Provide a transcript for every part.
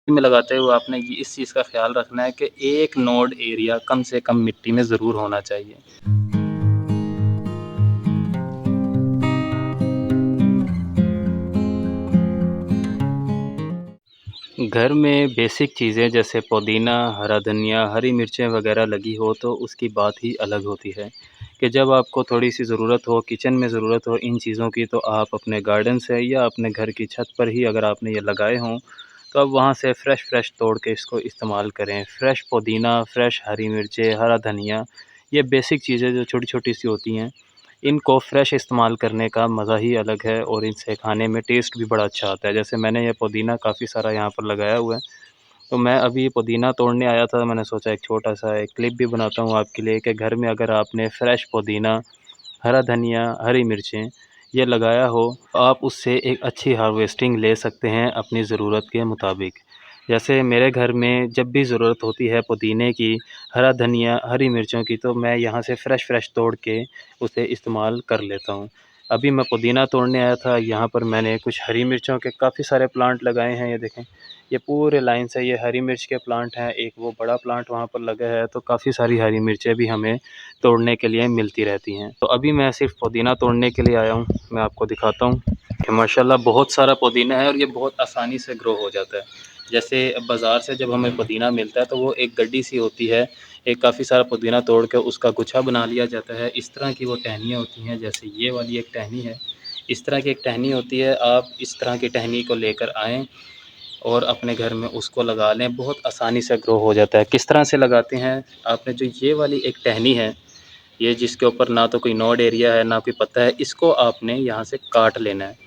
में लगाते हुए आपने ये इस चीज़ का ख़्याल रखना है कि एक नोड एरिया कम से कम मिट्टी में ज़रूर होना चाहिए। घर में बेसिक चीज़ें जैसे पुदीना, हरा धनिया, हरी मिर्चें वग़ैरह लगी हो तो उसकी बात ही अलग होती है, कि जब आपको थोड़ी-सी ज़रूरत हो, किचन में ज़रूरत हो इन चीज़ों की तो आप अपने गार्डन से या अपने घर की छत पर ही अगर आपने ये लगाए हों, तो आप वहाँ से फ्रेश तोड़ के इसको इस्तेमाल करें। फ्रेश पुदीना, फ्रेश हरी मिर्चें, हरा धनिया, ये बेसिक चीज़ें जो छोटी-छोटी सी होती हैं, इनको फ्रेश इस्तेमाल करने का मज़ा ही अलग है और इनसे खाने में टेस्ट भी बड़ा अच्छा आता है। जैसे मैंने ये पुदीना काफ़ी सारा यहाँ पर लगाया हुआ है, तो मैं अभी पुदीना तोड़ने आया था, मैंने सोचा एक छोटा-सा एक क्लिप भी बनाता हूँ आपके लिए कि घर में अगर आपने फ्रेश पुदीना, हरा धनिया, हरी मिर्चें ये लगाया हो, तो आप उससे एक अच्छी हार्वेस्टिंग ले सकते हैं अपनी ज़रूरत के मुताबिक। जैसे मेरे घर में जब भी ज़रूरत होती है पुदीने की, हरा धनिया, हरी मिर्चों की तो मैं यहाँ से फ्रेश तोड़ के उसे इस्तेमाल कर लेता हूँ। अभी मैं पुदीना तोड़ने आया था, यहाँ पर मैंने कुछ हरी मिर्चों के काफ़ी सारे प्लांट लगाए हैं, ये देखें। ये पूरे लाइन से ये हरी मिर्च के प्लांट हैं, एक वो बड़ा प्लांट वहाँ पर लगा है, तो काफ़ी सारी हरी मिर्चें भी हमें तोड़ने के लिए मिलती रहती हैं। तो अभी मैं सिर्फ़ पुदीना तोड़ने के लिए आया हूँ, मैं आपको दिखाता हूँ कि माशाल्लाह बहुत सारा पुदीना है और ये बहुत आसानी से ग्रो हो जाता है। जैसे बाज़ार से जब हमें पुदीना मिलता है तो वो एक गड्डी सी होती है, एक काफ़ी सारा पुदीना तोड़ के उसका गुच्छा बना लिया जाता है। इस तरह की वो टहनियाँ होती हैं, जैसे ये वाली एक टहनी है, इस तरह की एक टहनी होती है, आप इस तरह की टहनी को लेकर आएँ और अपने घर में उसको लगा लें, बहुत आसानी से ग्रो हो जाता है। किस तरह से लगाते हैं, आपने जो ये वाली एक टहनी है, ये जिसके ऊपर ना तो कोई नोड एरिया है, ना कोई पत्ता है, इसको आपने यहाँ से काट लेना है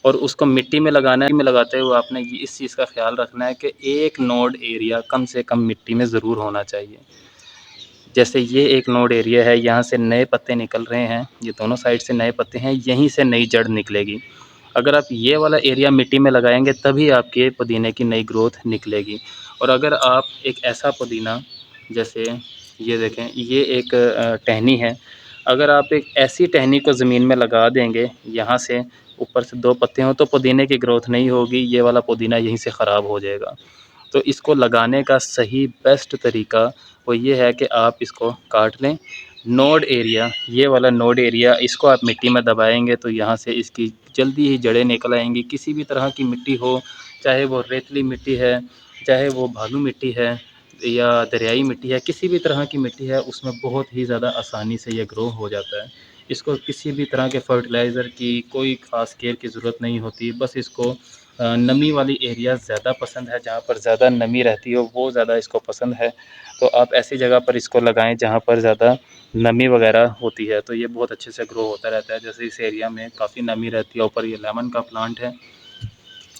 और उसको मिट्टी में लगाना है। मिट्टी में लगाते हुए आपने ये इस चीज़ का ख़्याल रखना है कि एक नोड एरिया कम से कम मिट्टी में ज़रूर होना चाहिए। जैसे ये एक नोड एरिया है, यहाँ से नए पत्ते निकल रहे हैं, ये दोनों साइड से नए पत्ते हैं, यहीं से नई जड़ निकलेगी। अगर आप ये वाला एरिया मिट्टी में लगाएँगे तभी आपके पुदीने की नई ग्रोथ निकलेगी। और अगर आप एक ऐसा पुदीना, जैसे ये देखें, ये एक टहनी है, अगर आप एक ऐसी टहनी को ज़मीन में लगा देंगे, यहाँ से ऊपर से 2 पत्ते हों तो पुदीने की ग्रोथ नहीं होगी, ये वाला पुदीना यहीं से ख़राब हो जाएगा। तो इसको लगाने का सही बेस्ट तरीका वो ये है कि आप इसको काट लें। नोड एरिया, ये वाला नोड एरिया, इसको आप मिट्टी में दबाएँगे तो यहाँ से इसकी जल्दी ही जड़ें निकल आएँगी। किसी भी तरह की मिट्टी हो, चाहे वो रेतीली मिट्टी है, चाहे वो बालू मिट्टी है या दरियाई मिट्टी है, किसी भी तरह की मिट्टी है, उसमें बहुत ही ज़्यादा आसानी से ये ग्रो हो जाता है। इसको किसी भी तरह के फर्टिलाइज़र की कोई ख़ास केयर की ज़रूरत नहीं होती, बस इसको नमी वाली एरिया ज़्यादा पसंद है, जहाँ पर ज़्यादा नमी रहती हो वो ज़्यादा इसको पसंद है। तो आप ऐसी जगह पर इसको लगाएँ जहाँ पर ज़्यादा नमी वगैरह होती है, तो ये बहुत अच्छे से ग्रो होता रहता है। जैसे इस एरिया में काफ़ी नमी रहती है, ऊपर ये लेमन का प्लांट है,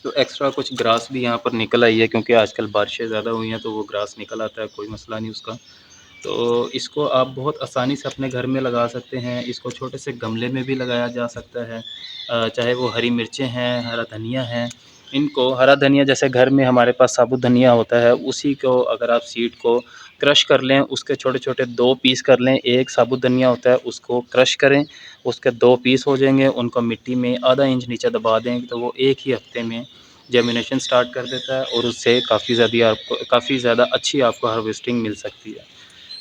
तो एक्स्ट्रा कुछ ग्रास भी यहाँ पर निकल आई है क्योंकि आजकल बारिशें ज़्यादा हुई हैं तो वो ग्रास निकल आता है, कोई मसला नहीं उसका। तो इसको आप बहुत आसानी से अपने घर में लगा सकते हैं, इसको छोटे से गमले में भी लगाया जा सकता है। चाहे वो हरी मिर्चें हैं, हरा धनिया है, इनको हरा धनिया जैसे घर में हमारे पास साबुत धनिया होता है, उसी को अगर आप सीड को क्रश कर लें, उसके छोटे-छोटे 2 पीस कर लें, एक साबुत धनिया होता है उसको क्रश करें, उसके 2 पीस हो जाएँगे, उनको मिट्टी में आधा इंच नीचे दबा दें, तो वो 1 ही हफ़्ते में जर्मिनेशन स्टार्ट कर देता है और उससे काफ़ी ज़्यादा अच्छी आपको हार्वेस्टिंग मिल सकती है।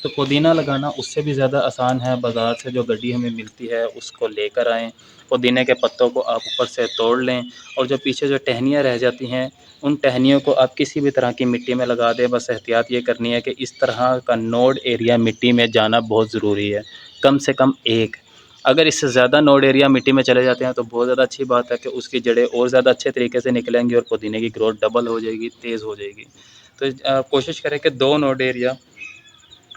तो पुदीना लगाना उससे भी ज़्यादा आसान है, बाज़ार से जो गड्डी हमें मिलती है उसको लेकर आएँ, पुदीने के पत्तों को आप ऊपर से तोड़ लें और जो पीछे जो टहनियाँ रह जाती हैं, उन टहनियों को आप किसी भी तरह की मिट्टी में लगा दें। बस एहतियात ये करनी है कि इस तरह का नोड एरिया मिट्टी में जाना बहुत ज़रूरी है, कम से कम 1। अगर इससे ज़्यादा नोड एरिया मिट्टी में चले जाते हैं तो बहुत ज़्यादा अच्छी बात है कि उसकी जड़ें और ज़्यादा अच्छे तरीके से निकलेंगी और पुदीने की ग्रोथ डबल हो जाएगी, तेज़ हो जाएगी। तो कोशिश करें कि 2 नोड एरिया,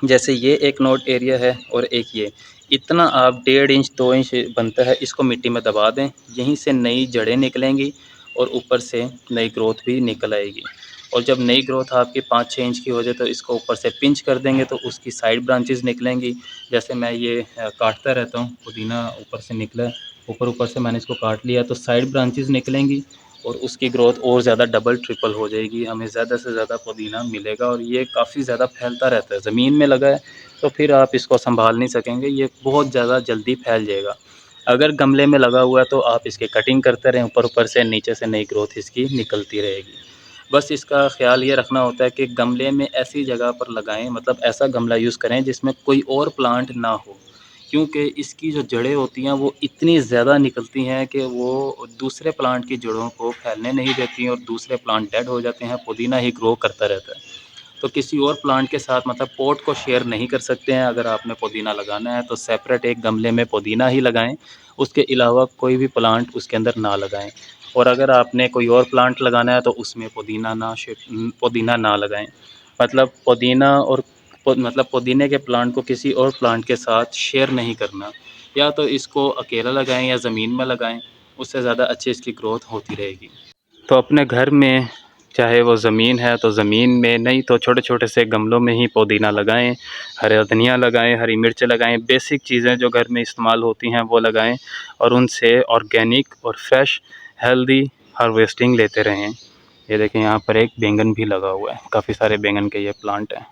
जैसे ये एक नोड एरिया है और एक ये, इतना आप 1.5 इंच 2 इंच बनता है, इसको मिट्टी में दबा दें, यहीं से नई जड़ें निकलेंगी और ऊपर से नई ग्रोथ भी निकल आएगी। और जब नई ग्रोथ आपकी 5-6 इंच की हो जाए तो इसको ऊपर से पिंच कर देंगे तो उसकी साइड ब्रांचेज़ निकलेंगी। जैसे मैं ये काटता रहता हूँ, पुदीना ऊपर से निकला, ऊपर-ऊपर से मैंने इसको काट लिया तो साइड ब्रांचेज़ निकलेंगी और उसकी ग्रोथ और ज़्यादा डबल ट्रिपल हो जाएगी, हमें ज़्यादा से ज़्यादा पुदीना मिलेगा और ये काफ़ी ज़्यादा फैलता रहता है। ज़मीन में लगा है तो फिर आप इसको सँभाल नहीं सकेंगे, ये बहुत ज़्यादा जल्दी फैल जाएगा। अगर गमले में लगा हुआ है तो आप इसकी कटिंग करते रहें ऊपर-ऊपर से, नीचे से नई ग्रोथ इसकी निकलती रहेगी। बस इसका ख़्याल ये रखना होता है कि गमले में ऐसी जगह पर लगाएँ, मतलब ऐसा गमला यूज़ करें जिसमें कोई और प्लांट ना हो। क्योंकि इसकी जो जड़ें होती हैं वो इतनी ज़्यादा निकलती हैं कि वो दूसरे प्लांट की जड़ों को फैलने नहीं देती हैं और दूसरे प्लांट डेड हो जाते हैं, पुदीना ही ग्रो करता रहता है। तो किसी और प्लांट के साथ मतलब पॉट को शेयर नहीं कर सकते हैं। अगर आपने पुदीना लगाना है तो सेपरेट एक गमले में पुदीना ही लगाएँ, उसके अलावा कोई भी प्लांट उसके अंदर ना लगाएँ। और अगर आपने कोई और प्लांट लगाना है तो उसमें पुदीना ना लगाएँ। मतलब पुदीना और मतलब पुदीने के प्लांट को किसी और प्लांट के साथ शेयर नहीं करना। या तो इसको अकेला लगाएँ या ज़मीन में लगाएँ, उससे ज़्यादा अच्छी इसकी ग्रोथ होती रहेगी। तो अपने घर में चाहे वो ज़मीन है तो ज़मीन में, नहीं तो छोटे-छोटे से गमलों में ही पुदीना लगाएँ, हरा धनिया लगाएँ, हरी मिर्च लगाएँ, बेसिक चीज़ें जो घर में इस्तेमाल होती हैं वो लगाएँ और उनसे ऑर्गेनिक और फ्रेश हेल्दी हार्वेस्टिंग लेते रहें। ये देखें यहाँ पर एक बैंगन भी लगा हुआ है, काफ़ी सारे बैंगन के ये प्लांट हैं।